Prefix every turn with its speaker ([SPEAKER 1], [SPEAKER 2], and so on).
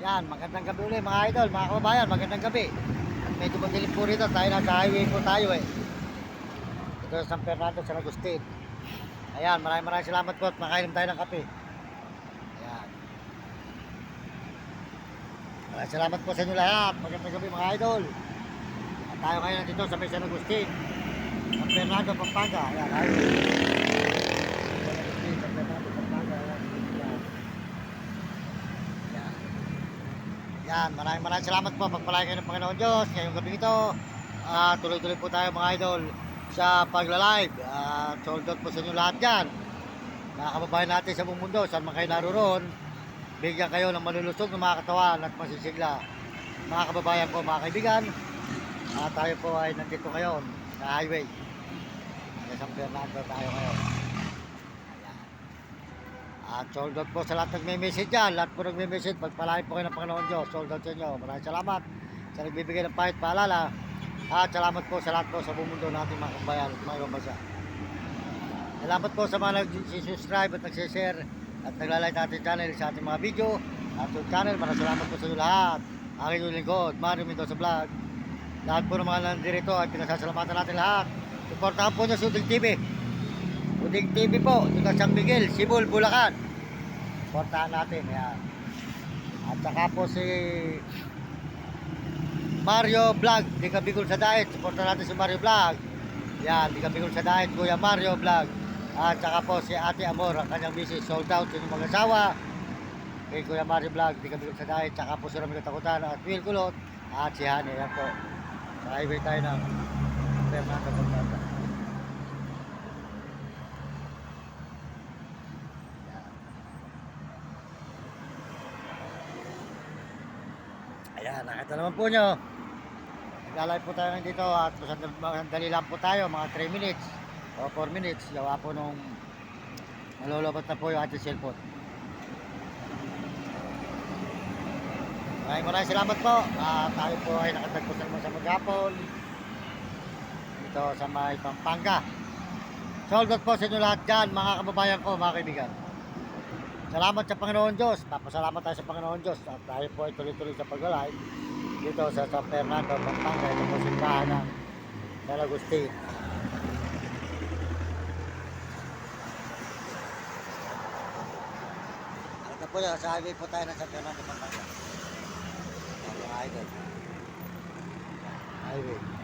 [SPEAKER 1] Yan, magandang gabi ulit mga idol, mga kababayan, magandang gabi. At medyo madilim po rito, tayo nasa highway po tayo eh. Ito sa San Fernando, San Agustin. Ayan, maraming salamat po at makainom tayo ng kape. Ayan. Maraming salamat po sa inyo lahat. Magandang gabi mga idol. At tayo ngayon nandito sa may San Agustin, San Fernando, Pampanga. Ayan, highway. San Agustin, San Fernando, Pampanga. Ayan. Ayan. Yan, maraming salamat po. Pagpalain kayo ng Panginoon Diyos. Ngayong gabi ito, tuloy-tuloy po tayo mga idol sa pagla-live. Sold out po sa inyo lahat dyan. Mga kababayan natin sa buong mundo, saan man kayo naroon, bigyan kayo ng malulusog ng mga katawan at masisigla. Mga kababayan ko, mga kaibigan, tayo po ay nandito ngayon sa highway. Sa San Fernando tayo ngayon. At sold out po sa lahat nagme-message dyan. Lahat po nagme-message. Pagpalain po kayo ng Panginoon Diyos. Sold out sa inyo. Maraming salamat sa nagbibigay ng pahit paalala. At salamat po sa lahat po sa buong mundo natin mga kabayan at mga ibang bansa. Salamat po sa mga nag-subscribe at nag-share at naglalike natin channel sa ating mga video. At yung channel, maraming salamat po sa inyo lahat. Aking yung lingkod, Mario Mendoza Vlog. Lahat po ng mga nandirito ay pinasasalamatan natin lahat. Supportahan po nyo sa Uding TV. Uding TV po, dito sa San Miguel, Sibol, Bulacan. Supportahan natin, yan. At saka po si Mario Vlog, di ka bigol sa diet. Supportahan natin si Mario Vlog. Yan, di ka bigol sa diet, Kuya Mario Vlog. At saka po si Ate Amor, ang kanyang misis, sold out sa inyong mag-asawa. Kay Kuya Mario Vlog, di ka bigol sa diet. Saka po si Ramiro Takutan at Will Kulot. At si Hani, yan po. Sa highway tayo ng Fernando Pampanga. Ayan, nakita naman po nyo. Naglalay po tayo dito at sandali lang po tayo, mga 3 minutes o 4 minutes. Gawa po nung malulobot na po yung ating cellphone. Maraming salamat po. Tayo po ay nakatagpos na naman sa maghapon dito sa may Pampanga. Sold out po sa inyo lahat dyan, mga kababayan ko, mga kaibigan. Salamat sa Panginoon Diyos. Papasalamat tayo sa Panginoon Diyos. At tayo po ay tuloy-tuloy sa pag-live dito sa San Fernando, Pampanga. Ito po simbahan ng San Agustin. Ito po yun, sa highway po tayo ng San Fernando, Pampanga. Mga idol. Highway.